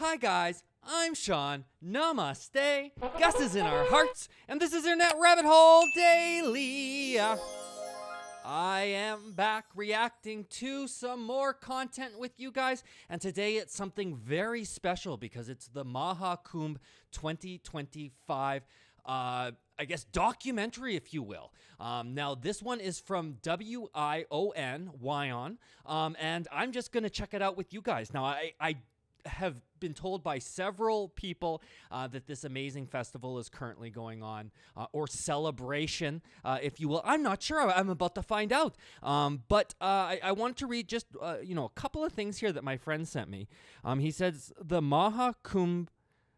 Hi guys, I'm Sean. Namaste. Gus is in our hearts, and this is Internet Rabbit Hole Daily. I am back reacting to some more content with you guys, and today it's something very special because it's the Maha Kumbh 2025 I guess documentary, if you will. Now this one is from WION, and I'm just gonna check it out with you guys. Now I have been told by several people that this amazing festival is currently going on, or celebration, if you will. I'm not sure. I'm about to find out. But I want to read just a couple of things here that my friend sent me. He says the Maha Kumbh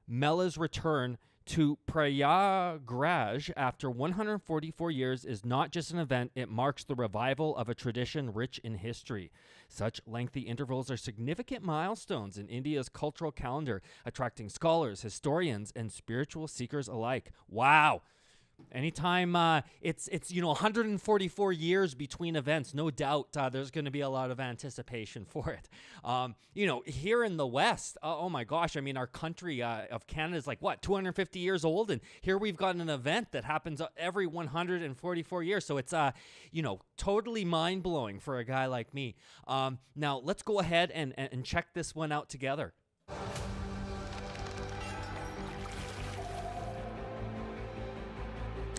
Mela's return to Prayagraj after 144 years is not just an event, it marks the revival of a tradition rich in history. Such lengthy intervals are significant milestones in India's cultural calendar, attracting scholars, historians, and spiritual seekers alike. Wow. Anytime it's 144 years between events, no doubt there's going to be a lot of anticipation for it. Here in the West, oh my gosh, I mean, our country of Canada is like, 250 years old? And here we've got an event that happens every 144 years. So it's, totally mind-blowing for a guy like me. Now, let's go ahead and check this one out together.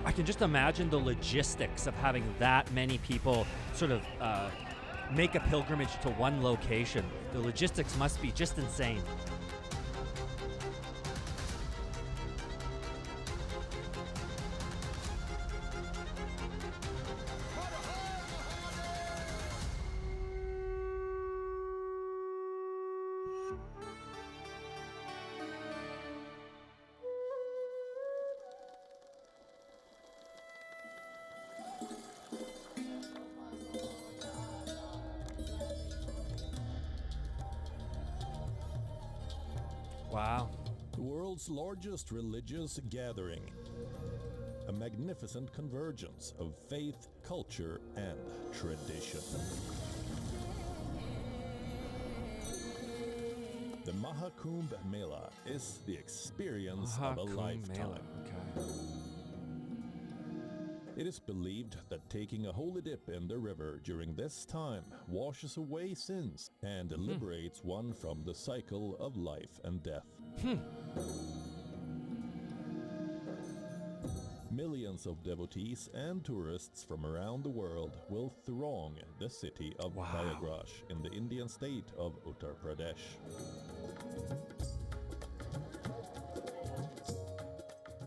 I can just imagine the logistics of having that many people sort of make a pilgrimage to one location. The logistics must be just insane. Wow. The world's largest religious gathering. A magnificent convergence of faith, culture, and tradition. The Maha Kumbh Mela is the experience of a lifetime. Okay. It is believed that taking a holy dip in the river during this time washes away sins and liberates one from the cycle of life and death. Millions of devotees and tourists from around the world will throng the city of Prayagraj in the Indian state of Uttar Pradesh.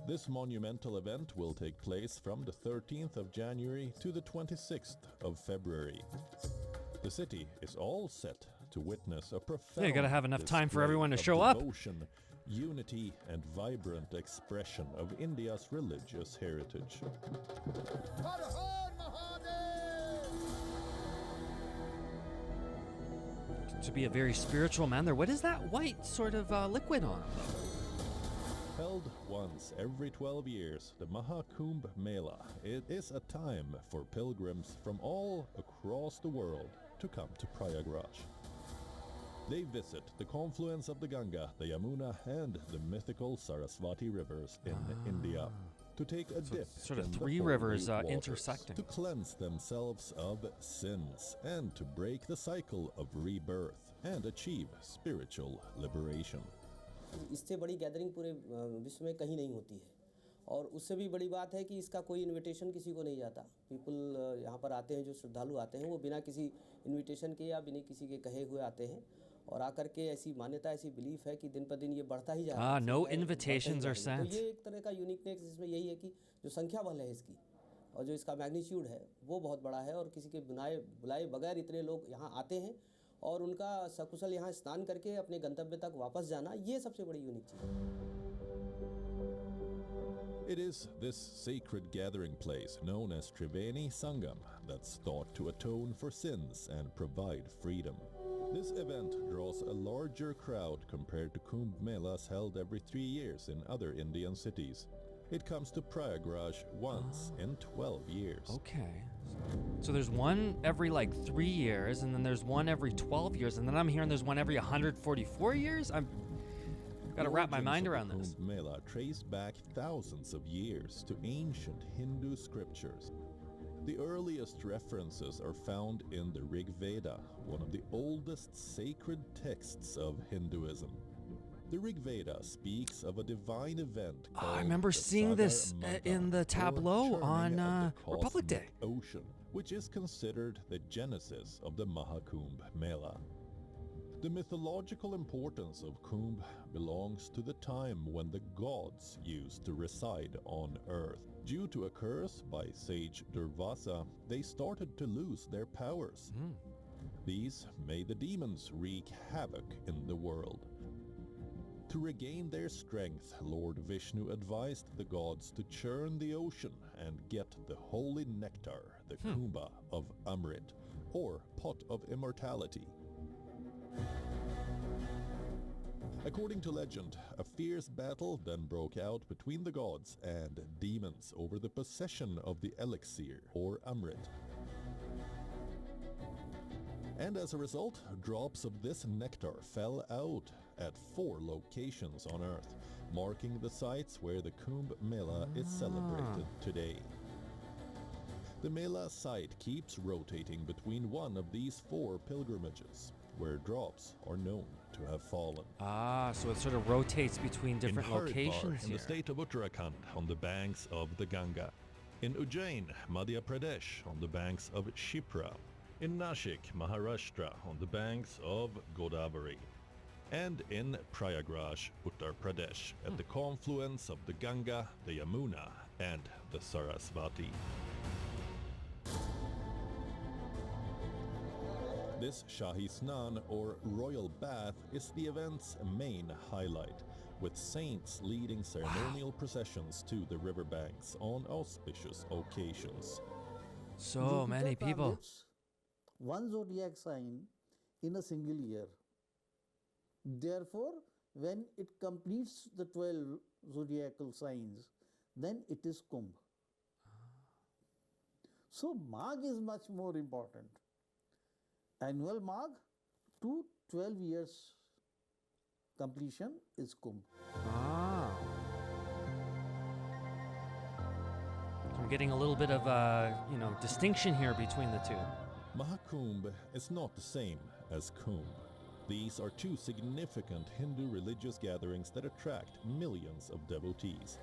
This monumental event will take place from the 13th of January to the 26th of February. The city is all set to witness a profound you gotta have enough time for display everyone to of show up. devotion, unity, and vibrant expression of India's religious heritage. To be a very spiritual man there. What is that white sort of liquid on? Held once every 12 years, the Maha Kumbh Mela. It is a time for pilgrims from all across the world to come to Prayagraj. They visit the confluence of the Ganga, the Yamuna, and the mythical Saraswati rivers in India to take a dip sort of in the three holy rivers, waters, intersecting. to cleanse themselves of sins and to break the cycle of rebirth and achieve spiritual liberation. इससे बड़ी gathering पूरे विश्व में कहीं नहीं होती है और उससे भी बड़ी बात है कि इसका कोई इनविटेशन किसी को नहीं जाता। पीपल यहाँ पर आते हैं, जो श्रद्धालु आते हैं वो बिना किसी इनविटेशन के या बिना किसी के कहे हुए आते हैं और आकर के ऐसी मान्यता, ऐसी बिलीफ है कि दिन पर दिन ये बढ़ता ही जा रहा है। No invitations are sent. तो ये एक तरह का यूनिकनेस इसमें यही है कि जो संख्या बल है इसकी और जो इसका मैग्नीट्यूड है वो बहुत बड़ा है और किसी के बुलाए बगैर इतने लोग यहाँ आते हैं और उनका सकुशल यहाँ स्नान करके अपने गंतव्य तक वापस जाना, ये सबसे बड़ी यूनिक चीज़ है। It is this sacred gathering place known as Triveni Sangam that's thought to atone for sins and provide freedom. This event draws a larger crowd compared to Kumbh Melas held every 3 years in other Indian cities. It comes to Prayagraj once in 12 years. Okay. So there's one every 3 years, and then there's one every 12 years, and then I'm hearing there's one every 144 years? Gotta The wrap my origins mind of the around this. Kumbh Mela trace back thousands of years to ancient Hindu scriptures. The earliest references are found in the Rig Veda, one of the oldest sacred texts of Hinduism. The Rig Veda speaks of a divine event Oh, called I remember the seeing this Sagar in the Magga, or tableau churning on of the Republic Day. cosmic Ocean, which is considered the genesis of the Mahakumbh Mela. The mythological importance of Kumbh belongs to the time when the gods used to reside on Earth. Due to a curse by sage Durvasa, they started to lose their powers. These made the demons wreak havoc in the world. To regain their strength, Lord Vishnu advised the gods to churn the ocean and get the holy nectar, the Kumbha of Amrit, or pot of immortality. According to legend, a fierce battle then broke out between the gods and demons over the possession of the elixir, or Amrit. And as a result, drops of this nectar fell out at 4 locations on Earth, marking the sites where the Kumbh Mela is celebrated today. The Mela site keeps rotating between one of these 4 pilgrimages, where drops are known to have fallen. Ah, so it sort of rotates between different in Haridwar, locations in here. the state of Uttarakhand, on the banks of the Ganga. In Ujjain, Madhya Pradesh, on the banks of Shipra. In Nashik, Maharashtra, on the banks of Godavari. And in Prayagraj, Uttar Pradesh, at the confluence of the Ganga, the Yamuna, and the Sarasvati. This Shahi Snan, or royal bath, is the event's main highlight, with saints leading ceremonial processions to the riverbanks on auspicious occasions. So many Jupiter people. transits one zodiac sign in a single year. Therefore, when it completes the 12 zodiacal signs, then it is Kumbh. So, Magh is much more important. Annual Magh to 12 years completion is Kumbh. Ah. I'm getting a little bit of distinction here between the two. Mahakumbh is not the same as Kumbh. These are 2 significant Hindu religious gatherings that attract millions of devotees.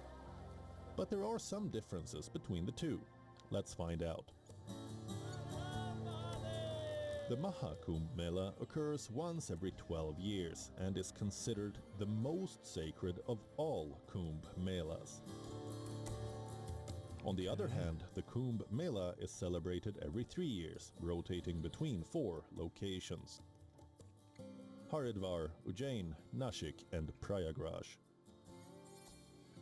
But there are some differences between the 2. Let's find out. The Mahakumbh Mela occurs once every 12 years and is considered the most sacred of all Kumbh Melas. On the other hand, the Kumbh Mela is celebrated every 3 years, rotating between 4 locations: Haridwar, Ujjain, Nashik, and Prayagraj,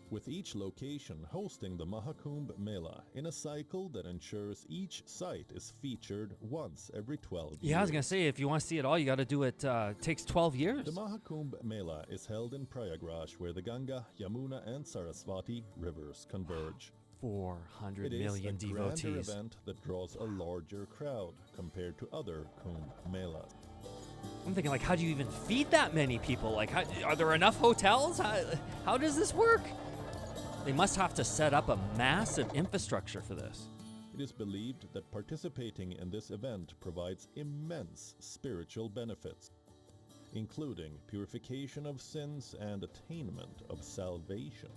with each location hosting the Mahakumbh Mela in a cycle that ensures each site is featured once every 12 years. Yeah, I was gonna say, if you want to see it all, you got to do it. Takes 12 years. The Mahakumbh Mela is held in Prayagraj, where the Ganga, Yamuna, and Sarasvati rivers converge. 400 It is million a grander devotees. event that draws a larger crowd compared to other Kumbh Melas. I'm thinking, like, how do you even feed that many people? Like, are there enough hotels? How does this work? They must have to set up a massive infrastructure for this. It is believed that participating in this event provides immense spiritual benefits, including purification of sins and attainment of salvation.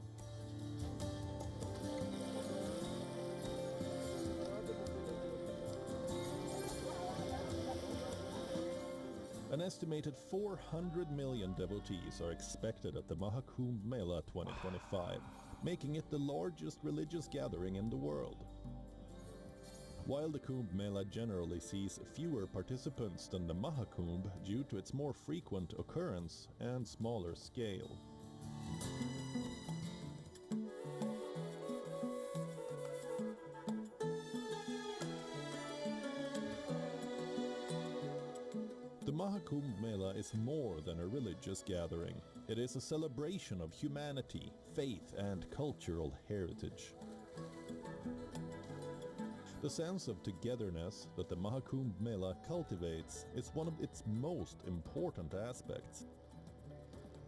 An estimated 400 million devotees are expected at the Mahakumbh Mela 2025, making it the largest religious gathering in the world. While the Kumbh Mela generally sees fewer participants than the Mahakumbh due to its more frequent occurrence and smaller scale. The Mahakumbh Mela is more than a religious gathering. It is a celebration of humanity, faith, and cultural heritage. The sense of togetherness that the Mahakumbh Mela cultivates is one of its most important aspects.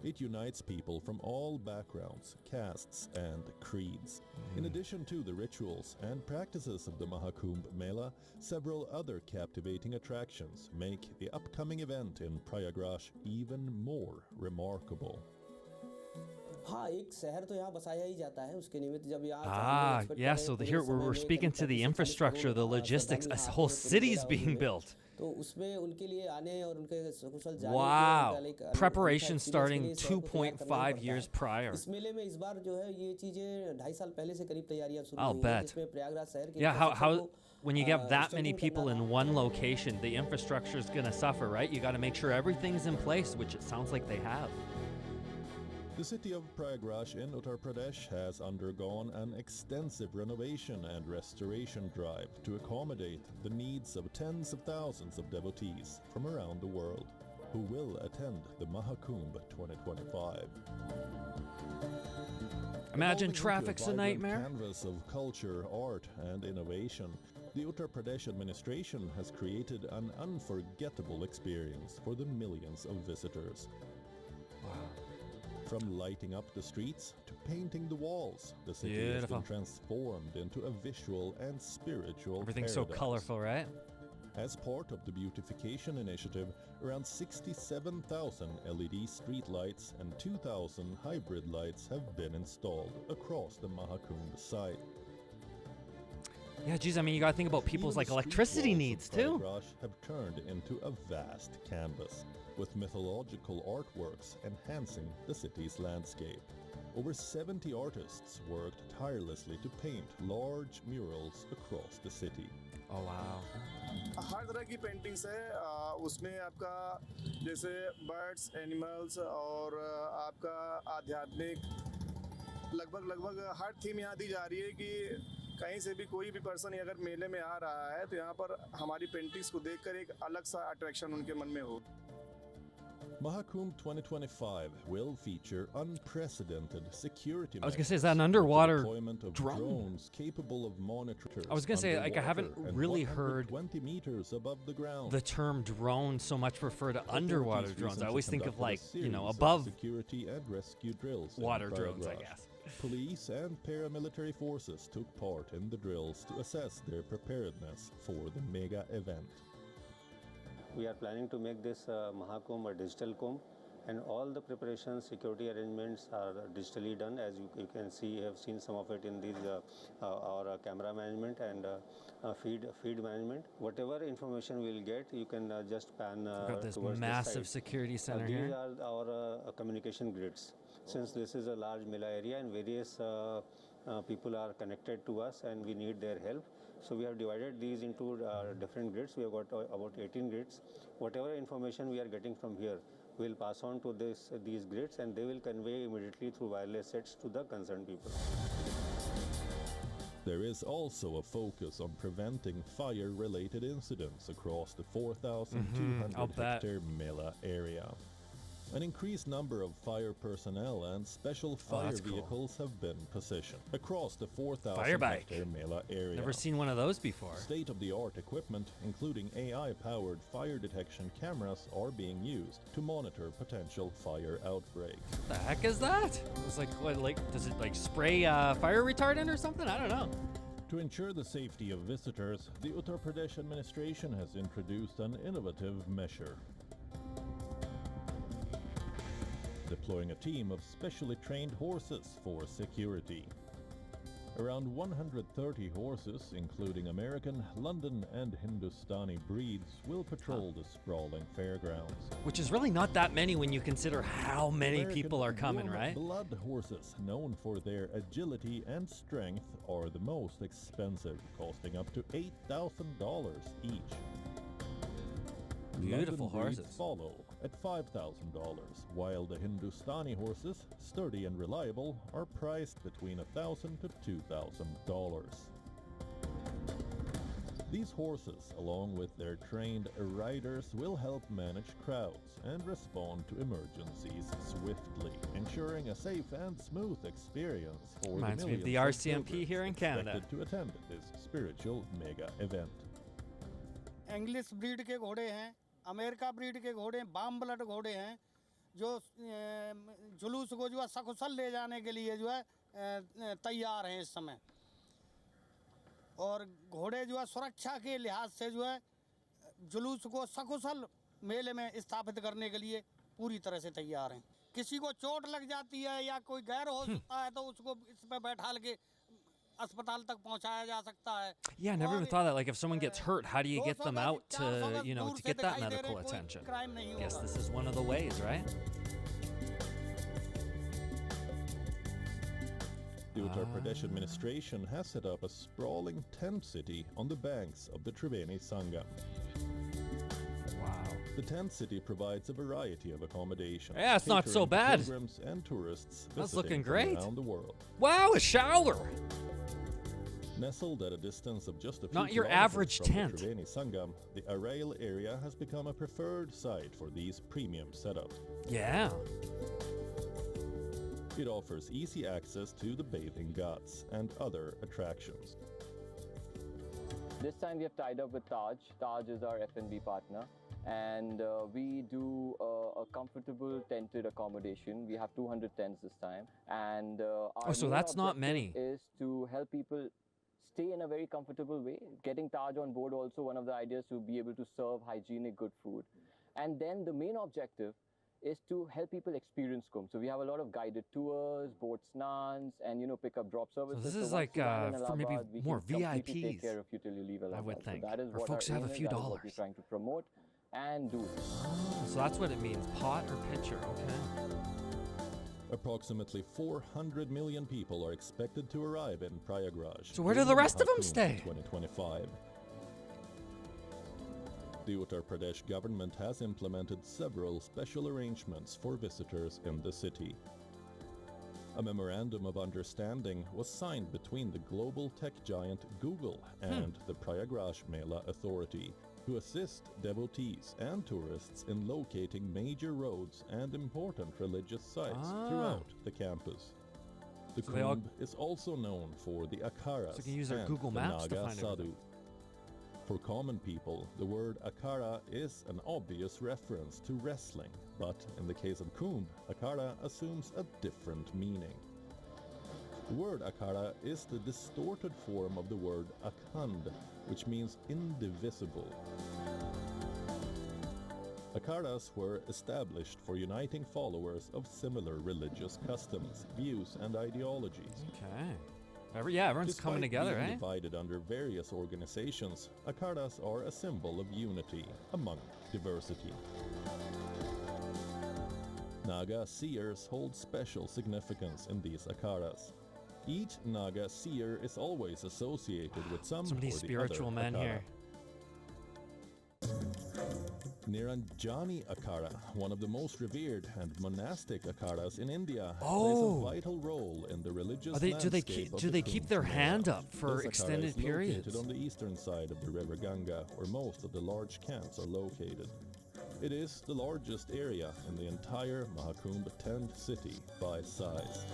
It unites people from all backgrounds, castes, and creeds. In addition to the rituals and practices of the Mahakumbh Mela, several other captivating attractions make the upcoming event in Prayagraj even more remarkable. हाँ, एक शहर तो यहाँ बसाया ही जाता है उसके निमित्त जब यहाँ Ah, yeah, so here we're speaking to the infrastructure, the logistics, a whole city's being built. तो उसमें उनके लिए आने और उनके सकुशल जाने Wow. के लिए उनका Preparation experience starting के लिए इस बार को तैयार करना 2.5 पड़ता years है। prior. इस मेले में इस बार जो है ये चीजें 2.5 साल पहले से करीब तैयारियां शुरू I'll हुई हैं bet. जिसमें प्रयागराज शहर के Yeah, infrastructure how को, when you get that many strengthen people करना in one location, the infrastructure is going to suffer, right? You got to make sure everything's in place, which it sounds like they have. The city of Prayagraj in Uttar Pradesh has undergone an extensive renovation and restoration drive to accommodate the needs of tens of thousands of devotees from around the world who will attend the Mahakumbh 2025. Imagine Evolving into traffic's a vibrant nightmare. canvas of culture, art, and innovation, the Uttar Pradesh administration has created an unforgettable experience for the millions of visitors. From lighting up the streets to painting the walls, the city has Beautiful. been transformed into a visual and spiritual Everything's so paradise. colorful, right? As part of the beautification initiative, around 67,000 LED streetlights and 2,000 hybrid lights have been installed across the Mahakumbh site. Yeah, geez, I mean, you got to think about people's Even like the street electricity walls of needs too. Prayagraj have turned into a vast canvas with mythological artworks enhancing the city's landscape. Over 70 artists worked tirelessly to paint large murals across the city. Oh wow. हर तरह की paintings है उसमें आपका जैसे birds animals और आपका आध्यात्मिक लगभग हर थीम यहाँ दी जा रही है कि कहीं से भी कोई भी पर्सन अगर मेले में आ रहा है तो यहाँ पर हमारी पेंटिंग्स को देखकर एक अलग सा अट्रैक्शन उनके मन में हो। Mahakumbh 2025 will feature unprecedented security I was gonna say, measures is that an with the underwater deployment of drone? drones capable of monitoring. I was gonna say, like, I haven't really heard 20 meters above the ground. The term drone so much refer to underwater Authorities drones. I recently always think of conducted a like, you know, series of above security and rescue drills in water drones, I Prayagraj. guess. Police and paramilitary forces took part in the drills to assess their preparedness for the mega event. We are planning to make this Mahakumbh a digital kumbh, and all the preparations, security arrangements are digitally done. As you can see, you have seen some of it in these our camera management and feed management. Whatever information we'll get, you can just pan We've got this towards massive this side. security center These here. are our communication grids. Since this is a large Mela area and various people are connected to us and we need their help, so we have divided these into different grids. We have got about 18 grids. Whatever information we are getting from here, we'll pass on to these grids and they will convey immediately through wireless sets to the concerned people. There is also a focus on preventing fire-related incidents across the 4,200 I'll bet. hectare Mela area. An increased number of fire personnel and special fire that's cool. vehicles have been positioned across the 4,000 Fire bike. hectare Mela area. Never seen one of those before. State-of-the-art equipment, including AI-powered fire detection cameras, are being used to monitor potential fire outbreaks. The heck is that? It's like, what, like, does it like spray fire retardant or something? I don't know. To ensure the safety of visitors, the Uttar Pradesh administration has introduced an innovative measure. Deploying a team of specially trained horses for security. Around 130 horses, including American, London, and Hindustani breeds, will patrol the sprawling fairgrounds. Which is really not that many when you consider how many American people are coming, warm right? Blood horses, known for their agility and strength, are the most expensive, costing up to $8,000 each. Beautiful London breeds horses. follow at $5,000, while the Hindustani horses, sturdy and reliable, are priced between $1,000 to $2,000. These horses, along with their trained riders, will help manage crowds and respond to emergencies swiftly, ensuring a safe and smooth experience for Reminds the me of the millions RCMP pilgrims here in Canada. expected to attend this spiritual mega event. English breed के घोड़े हैं, America breed के घोड़े हैं, balm blood घोड़े हैं जो जुलूस को जो है सकुशल ले जाने के लिए जो है तैयार हैं इस समय। और घोड़े जो है सुरक्षा के लिहाज से जो है जुलूस को सकुशल मेले में स्थापित करने के लिए पूरी तरह से तैयार हैं। किसी को चोट लग जाती है या कोई गैर हो सकता है तो उसको इस पे बैठाल के अस्पताल तक पहुंचाया जा सकता है। Yeah, I never even thought that. Like, if someone gets hurt, how do you get them out to, you know, to get that medical attention? Crime नहीं Guess होगा। this is one of the ways, right? The Uttar Pradesh administration has set up a sprawling tent city on the banks of the Triveni Sangam. Wow. The tent city provides a variety of accommodation. Yeah, it's not so catering to bad. Pilgrims and tourists That's visiting looking from great. around the world. Wow, a shower. Nestled at a distance of just a few Not your kilometers average from tent. the Triveni Sangam, the Arail area has become a preferred site for these premium setups. Yeah. It offers easy access to the bathing ghats and other attractions. This time we have tied up with Taj. Taj is our F&B partner, and we do a comfortable tented accommodation. We have 200 tents this time, and our so main that's not objective many. is to help people stay in a very comfortable way. Getting Taj on board also one of the ideas to be able to serve hygienic good food, and then the main objective is to help people experience Kumbh. So we have a lot of guided tours, boat snans, and pick up drop services. this is once like, you land in for maybe Allahabad, we more can completely take VIPs, care of you till you leave Allahabad. would think, So that is or what folks our who have a aim few is, that is what dollars. we're trying to promote and do. So that's what it means, pot or pitcher. Okay. Approximately 400 million people are expected to arrive in Prayagraj. So where do during the rest of them Mahakumbh stay? 2025. The Uttar Pradesh government has implemented several special arrangements for visitors in the city. A memorandum of understanding was signed between the global tech giant Google and the Prayagraj Mela Authority to assist devotees and tourists in locating major roads and important religious sites throughout the campus. The So they all- Kumbh is also known for the akharas So you can use their and Google the Maps to Naga find sadhu. everything. For common people, the word akhara is an obvious reference to wrestling, but in the case of Kumbh, akhara assumes a different meaning. The word akhara is the distorted form of the word akhand, which means indivisible. Akharas were established for uniting followers of similar religious customs, views, and ideologies. Okay. Everyone's coming Despite together, being eh? divided under various organizations, akharas are a symbol of unity among diversity. Naga seers hold special significance in these akharas. Each Naga seer is always associated with some So many or the spiritual other men akhara. here. Niranjani Akhara, one of the most revered and monastic akharas in India, Oh. plays a vital role in the religious Do they landscape keep of do the they keep Kumbh their Mela. hand up for This akhara extended is located periods? on the eastern side of the river Ganga, where most of the large camps are located. It is the largest area in the entire Mahakumbh tent city by size.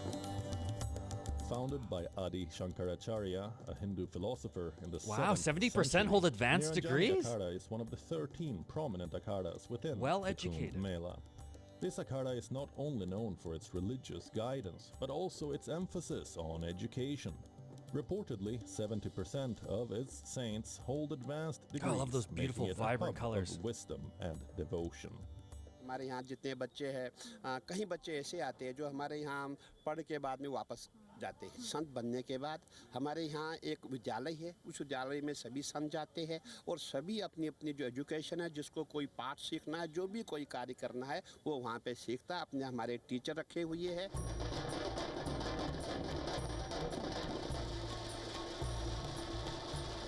Founded by Adi Shankaracharya, a Hindu philosopher in the Wow, 7th 70% century, hold advanced Niranjani degrees? Akhara is one of the 13 prominent akharas within Well the Kumbh educated. Mela. This akhara is not only known for its religious guidance, but also its emphasis on education. Reportedly, 70% of its saints hold advanced degrees, I love those making beautiful, it a vibrant hub colors. of wisdom and devotion. हमारे यहाँ जितने बच्चे हैं कहीं बच्चे ऐसे आते हैं जो हमारे यहाँ पढ़ के बाद में वापस जाते हैं। संत बनने के बाद हमारे यहाँ एक विद्यालय है, उस विद्यालय में सभी संत जाते हैं और सभी अपनी अपनी जो एजुकेशन है, जिसको कोई पाठ सीखना है, जो भी कोई कार्य करना है, वो वहाँ पे सीखता है। अपने हमारे टीचर रखे हुए हैं।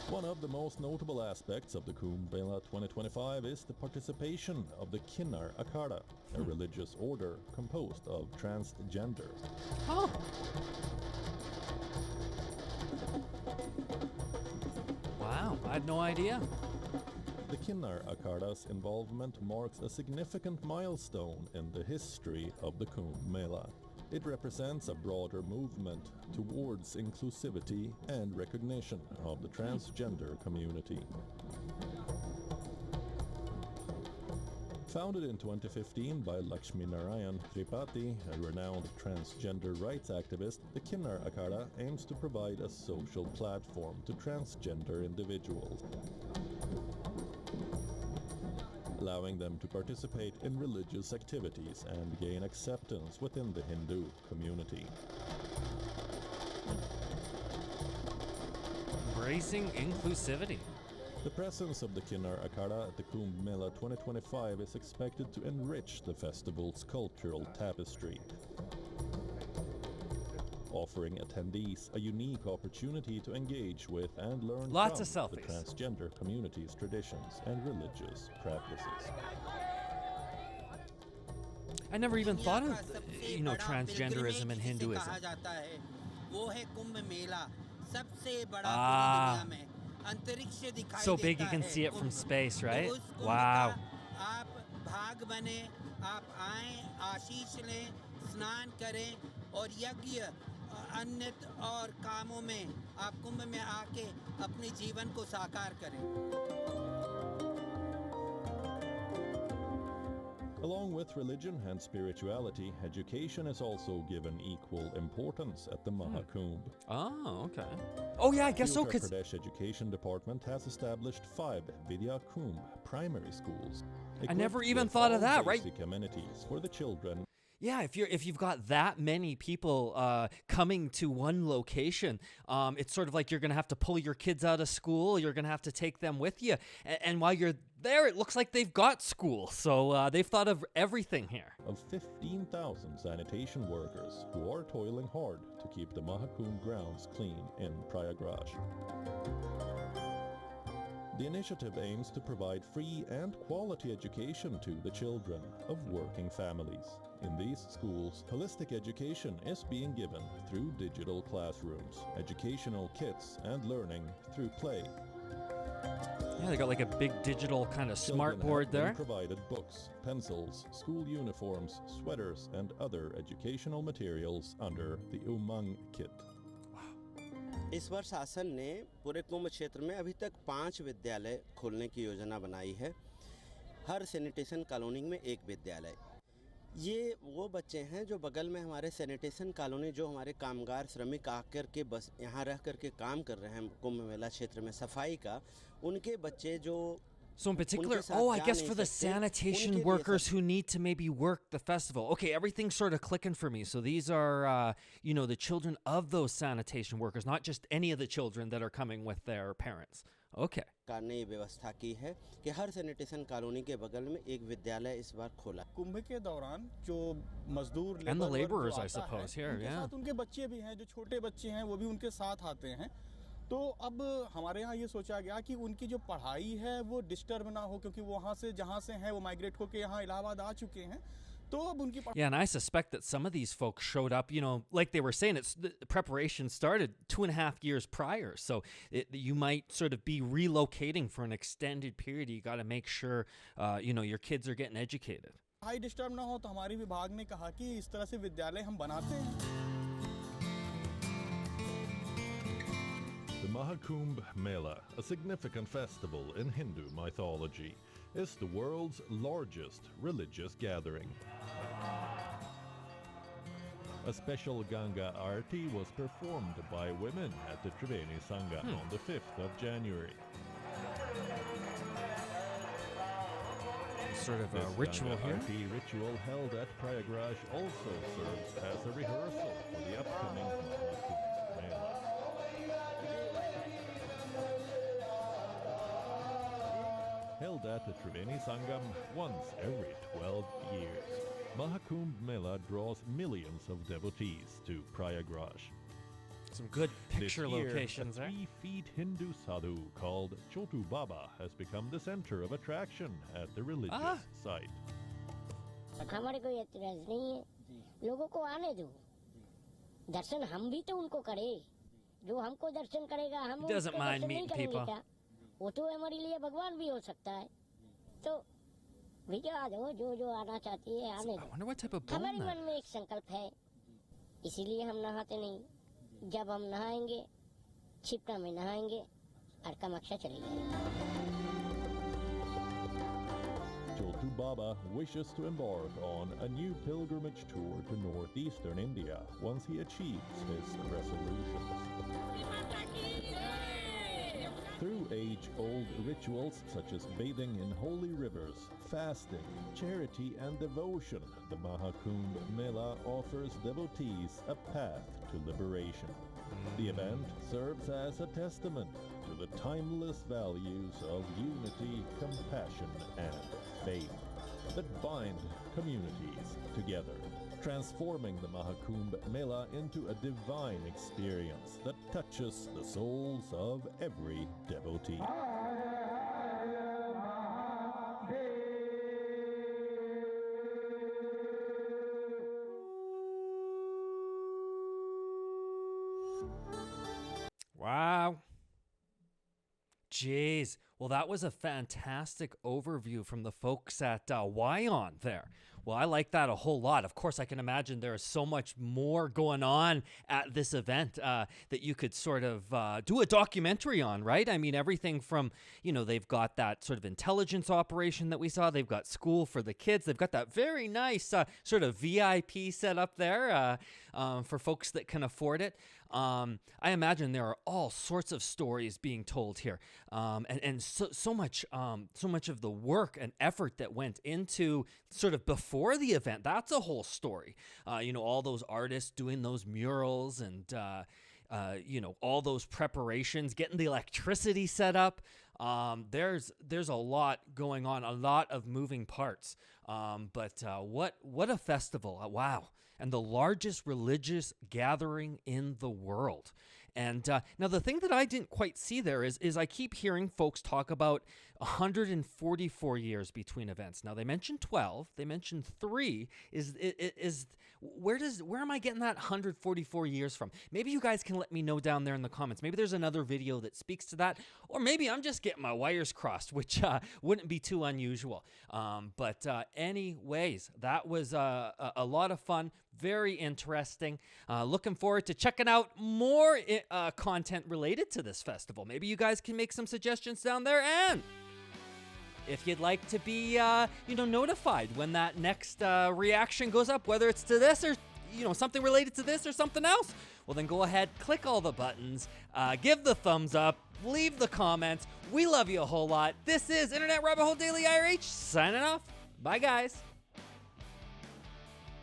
One of the most notable aspects of the Kumbh Mela 2025 is the participation of the Kinnar Akhara, a religious order composed of transgenders. Oh. Wow, I had no idea. The Kinnar Akhara's involvement marks a significant milestone in the history of the Kumbh Mela. It represents a broader movement towards inclusivity and recognition of the transgender community. Founded in 2015 by Lakshmi Narayan Tripathi, a renowned transgender rights activist, the Kinnar Akhada aims to provide a social platform to transgender individuals, allowing them to participate in religious activities and gain acceptance within the Hindu community. Embracing inclusivity. The presence of the Kinnar Akhada at the Kumbh Mela 2025 is expected to enrich the festival's cultural tapestry, offering attendees a unique opportunity to engage with and learn Lots from of the selfies. transgender community's traditions and religious practices. I never even thought of, transgenderism and Hinduism. Ah. So big you can see it from space, right? Wow. आप भाग बने, आप आएं, आशीष लें, स्नान करें और यज्ञ अन्य और कामों में आप कुंभ में आके अपने जीवन को साकार करें. Along with religion and spirituality, education is also given equal importance at the Mahakumbh. Oh, okay. Oh, yeah, I guess so, The Uttar 'cause Pradesh Education Department has established 5 Vidya Kumbh primary schools. I never equipped even with thought of all that, right? basic amenities for the children. Yeah, if you've got that many people coming to one location, it's sort of like you're going to have to pull your kids out of school. You're going to have to take them with you. And while you're there, it looks like they've got school. So they've thought of everything here. Of 15,000 sanitation workers who are toiling hard to keep the Mahakumbh grounds clean in Prayagraj. The initiative aims to provide free and quality education to the children of working families. In these schools, holistic education is being given through digital classrooms, educational kits, and learning through play. Yeah, they got like a big digital kind of smart Children board have been there. provided books, pencils, school uniforms, sweaters, and other educational materials under the Umang kit. इस वर्ष शासन ने पूरे कुंभ क्षेत्र में अभी तक 5 विद्यालय खोलने की योजना बनाई है. हर सैनिटेशन कॉलोनी में एक विद्यालय. ये वो बच्चे हैं जो बगल में हमारे सैनिटेशन कॉलोनी जो हमारे कामगार श्रमिक आकर के बस यहाँ रह कर के काम कर रहे हैं कुंभ मेला क्षेत्र में सफाई का, उनके बच्चे जो So in particular, उनके साथ oh, I जा guess नहीं for the सकते, sanitation उनके लिए workers who need to maybe work the festival. Okay, everything's sort of clicking for me. So these are, the children of those sanitation workers, not just any of the children that are coming with their parents. Okay. सरकार ने ये व्यवस्था की है कि हर sanitation colony के बगल में एक विद्यालय इस बार खोला. कुंभ के दौरान जो मजदूर And the लेबर वर्ग जो laborers, I आता है, suppose, here, उनके yeah. साथ उनके बच्चे भी हैं, जो छोटे बच्चे हैं वो भी उनके साथ आते हैं. तो अब हमारे यहाँ ये सोचा गया कि उनकी जो पढ़ाई है वो डिस्टर्ब ना हो, क्योंकि वहाँ से जहाँ से हैं वो माइग्रेट होकर यहाँ इलाहाबाद आ चुके हैं. तो अब उनकी Yeah, and I suspect that some of these folks showed up, like they were saying, the preparation started 2.5 years prior. So you might sort of be relocating for an extended period. You got to make sure, your kids are getting educated. पढ़ाई disturb ना हो, तो हमारे विभाग ने कहा कि इस तरह से विद्यालय हम बनाते हैं. The Mahakumbh Mela, a significant festival in Hindu mythology, is the world's largest religious gathering. A special Ganga Aarti was performed by women at the Triveni Sangam on the 5th of January. Sort of a This ritual Ganga here. Aarti ritual held at Prayagraj also serves as a rehearsal for the upcoming Mahakumbh Mela. Held at the Triveni Sangam once every 12 years, Mahakumbh Mela draws millions of devotees to Prayagraj. Some good picture This year, locations, a right? 3-feet Hindu sadhu called Chotu Baba has become the center of attraction at the religious site. हमारे कोई एतराज नहीं है, लोगों को आने दो, दर्शन हम भी तो उनको करें, जो हमको दर्शन करेगा हम He doesn't उसके mind दर्शन नहीं meeting करेंगे people. क्या? वो तो हमारे लिए भगवान भी हो सकता है, तो भिजवा दो, जो आना चाहती है आने I दो. wonder what type of bone हमारे that. मन में एक संकल्प है, इसीलिए हम नहाते नहीं. जब हम नहाएंगे, क्षिप्रा में नहाएंगे, और कामाख्या चले जाएंगे. Chotu Sadhu Baba wishes to embark on a new pilgrimage tour to northeastern India once he achieves his resolutions. Through age-old rituals such as bathing in holy rivers, fasting, charity and devotion, the Mahakumbh Mela offers devotees a path to liberation. The event serves as a testament to the timeless values of unity, compassion and faith that bind communities together, transforming the Mahakumbh Mela into a divine experience that touches the souls of every devotee. Wow. Jeez. Well, that was a fantastic overview from the folks at Wyon there. Well, I like that a whole lot. Of course, I can imagine there is so much more going on at this event that you could sort of do a documentary on, right? I mean, everything from, they've got that sort of intelligence operation that we saw. They've got school for the kids. They've got that very nice sort of VIP set up there for folks that can afford it. I imagine there are all sorts of stories being told here, and so much of the work and effort that went into sort of before the event. That's a whole story. All those artists doing those murals and all those preparations, getting the electricity set up. There's a lot going on, a lot of moving parts. But what a festival! Wow. And the largest religious gathering in the world. And now the thing that I didn't quite see there is I keep hearing folks talk about 144 years between events. Now they mentioned 12, they mentioned 3. Where am I getting that 144 years from? Maybe you guys can let me know down there in the comments. Maybe there's another video that speaks to that, or maybe I'm just getting my wires crossed, which wouldn't be too unusual. But anyways, that was a lot of fun, very interesting. Looking forward to checking out more content related to this festival. Maybe you guys can make some suggestions down there, and if you'd like to be, notified when that next reaction goes up, whether it's to this or, something related to this or something else, well, then go ahead, click all the buttons, give the thumbs up, leave the comments. We love you a whole lot. This is Internet Rabbit Hole Daily IRH signing off. Bye, guys.